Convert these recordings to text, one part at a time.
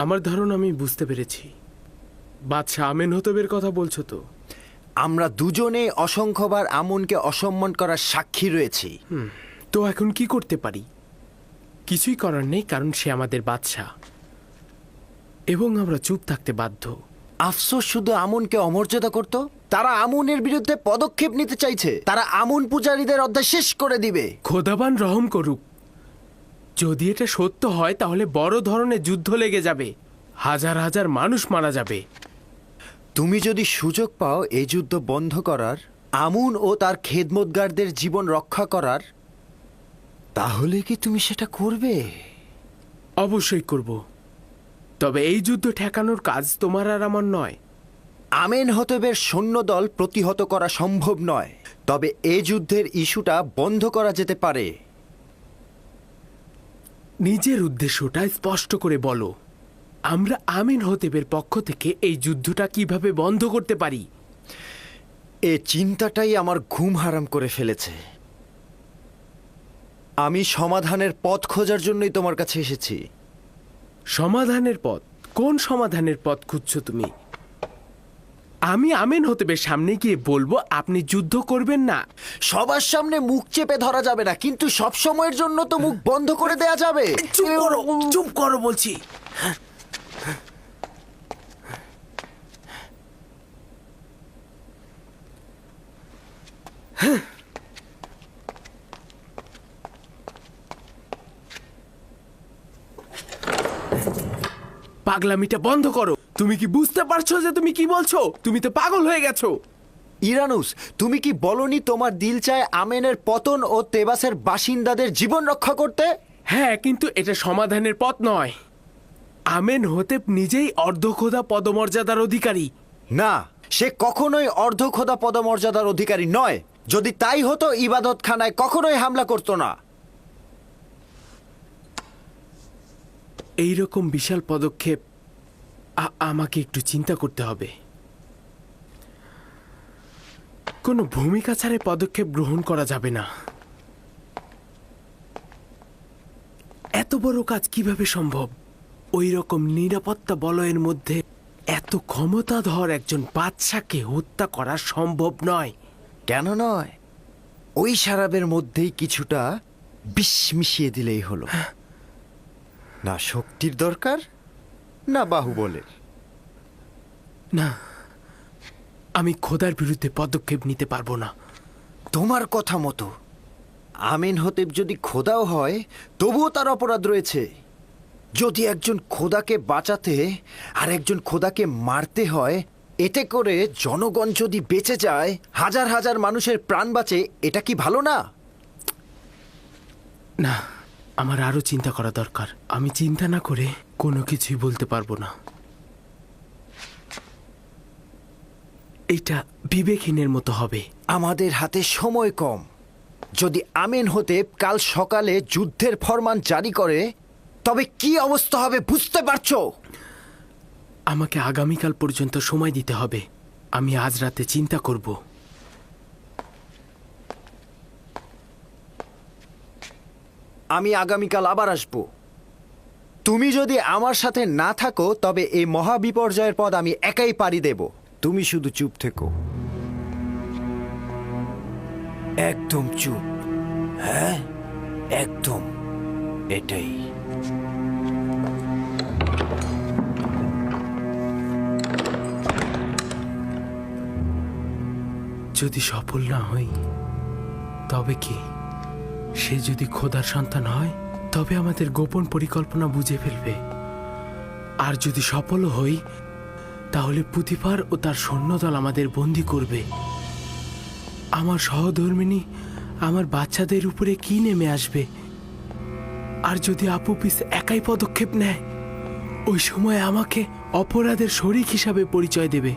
আমার ধারণা আমি বুঝতে পেরেছি। বাদশাহ আমেনহতেবের কথা বলছো তো? আমরা দুজনে অসংখ্যবার আমনকে অসম্মান করার সাক্ষী রয়েছি। তো এখন কি করতে পারি? কিছুই করার নেই, কারণ সে আমাদের বাদশাহ এবং আমরা চুপ থাকতে বাধ্য। আফসোস শুধু আমনকে অমর্যাদা করত। তারা আমনের বিরুদ্ধে পদক্ষেপ নিতে চাইছে। তারা আমন পূজারীদের অধ্যায় শেষ করে দিবে। খোদাবান রহম করুক। যদি এটা সত্য হয় তাহলে বড় ধরনের যুদ্ধ লেগে যাবে, হাজার হাজার মানুষ মারা যাবে। তুমি যদি সুযোগ পাও এই যুদ্ধ বন্ধ করার, আমুন ও তার খেদমতগারদের জীবন রক্ষা করার, তাহলে কি তুমি সেটা করবে? অবশ্যই করব, তবে এই যুদ্ধ ঠেকানোর কাজ তোমার আর আমার নয়। আমেনহতেবের সৈন্যদল প্রতিহত করা সম্ভব নয়, তবে এই যুদ্ধের ইস্যুটা বন্ধ করা যেতে পারে। নিজের উদ্দেশ্যটা স্পষ্ট করে বলো। আমরা আমেনহতেবের পক্ষ থেকে এই যুদ্ধটা কিভাবে বন্ধ করতে পারি? এ চিন্তাটাই আমার ঘুম হারাম করে ফেলেছে। আমি সমাধানের পথ খোঁজার জন্যই তোমার কাছে এসেছি। সমাধানের পথ? কোন সমাধানের পথ খুঁজছো তুমি? আমি আমেনহতেবের সামনে গিয়ে বলবো আপনি যুদ্ধ করবেন না? সবার সামনে মুখ চেপে ধরা যাবে না, কিন্তু সব সময়ের জন্য তো মুখ বন্ধ করে দেয়া যাবে। চুপ করো বলছি। পাগলামিটা বন্ধ করো। তুমি কি বুঝতে পারছো যে তুমি কি বলছো? তুমি তো পাগল হয়ে গেছো। ইরানুস, তুমি কি বলনি তোমার দিল চায় আমেনের পতন ও তেবাসের বাসিন্দাদের জীবন রক্ষা করতে? হ্যাঁ, কিন্তু এটা সমাধানের পথ নয়। আমেনহতেব নিজেই অর্ধখোদা পদমর্যাদার অধিকারী। না, সে কখনোই অর্ধখোদা পদমর্যাদার অধিকারী নয়। যদি তাই হতো ইবাদতখানায় কখনোই হামলা করতো না। এইরকম বিশাল পদক্ষেপ আমাকে একটু চিন্তা করতে হবে। কোনো ভূমিকা ছাড়ে পদক্ষেপ গ্রহণ করা যাবে না। এত বড় কাজ কিভাবে সম্ভব? ওই রকম নিরাপত্তা বলয়ের মধ্যে এত ক্ষমতাধর একজন বাদশাকে হত্যা করা সম্ভব নয়। কেন নয়? ওই শারাবের মধ্যেই কিছুটা বিষ মিশিয়ে দিলেই হলো। না শক্তির দরকার, না বাহুবলের। না, আমি খোদার বিরুদ্ধে পদক্ষেপ নিতে পারবো না। তোমার কথা মতো আমেনহতেব যদি খোদাও হয়, তবুও তার অপরাধ রয়েছে। যদি একজন খোদাকে বাঁচাতে আর একজন খোদাকে মারতে হয়, এতে করে জনগণ যদি বেঁচে যায়, হাজার হাজার মানুষের প্রাণ বাঁচে, এটা কি ভালো না? না, আমার আরো চিন্তা করা দরকার। আমি চিন্তা না করে কোনো কিছুই বলতে পারবো না। এটা বিবেকহীনের মতো হবে। আমাদের হাতে সময় কম। যদি আমেনহতেব কাল সকালে যুদ্ধের ফরমান জারি করে, তবে কি অবস্থা হবে বুঝতে পারছো? আমাকে আগামীকাল পর্যন্ত সময় দিতে হবে। আমি আজ রাতে চিন্তা করব। আমি আগামীকাল আবার আসব। তুমি যদি আমার সাথে না থাকো, তবে এই মহাবিপর্যয়ের পদ আমি একাই পাড়ি দেব। তুমি শুধু চুপ থেকো, একদম চুপ। হ্যাঁ, একদম, এটাই। যদি সফল না হই তবে কি? সে যদি খোদার সন্তান হয় তবে আমাদের গোপন পরিকল্পনা বুঝে ফেলবে। আর যদি সফল হই তাহলে পুতিফার ও তার সৈন্যদল আমাদের বন্দী করবে। আমার সহধর্মিনী আমার বাচ্চাদের উপরে কি নেমে আসবে? আর যদি আপুপিস একাই পদক্ষেপ নেয়, ওই সময় আমাকে অপরাধের শরিক হিসাবে পরিচয় দেবে।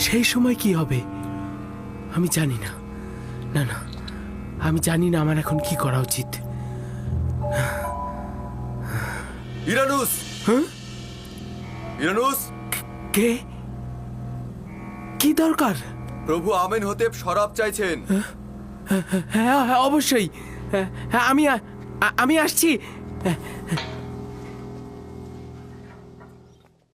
সেই সময় কি হবে আমি জানি না। না না, আমি জানি না আমার এখন কি করা উচিত। ইরানুস! হ্যাঁ? ইরানুস! কে? কি দরকার? প্রভু আমেনহতেব শরাব চাইছেন। হ্যাঁ হ্যাঁ, অবশ্যই। হ্যাঁ, আমি আসছি।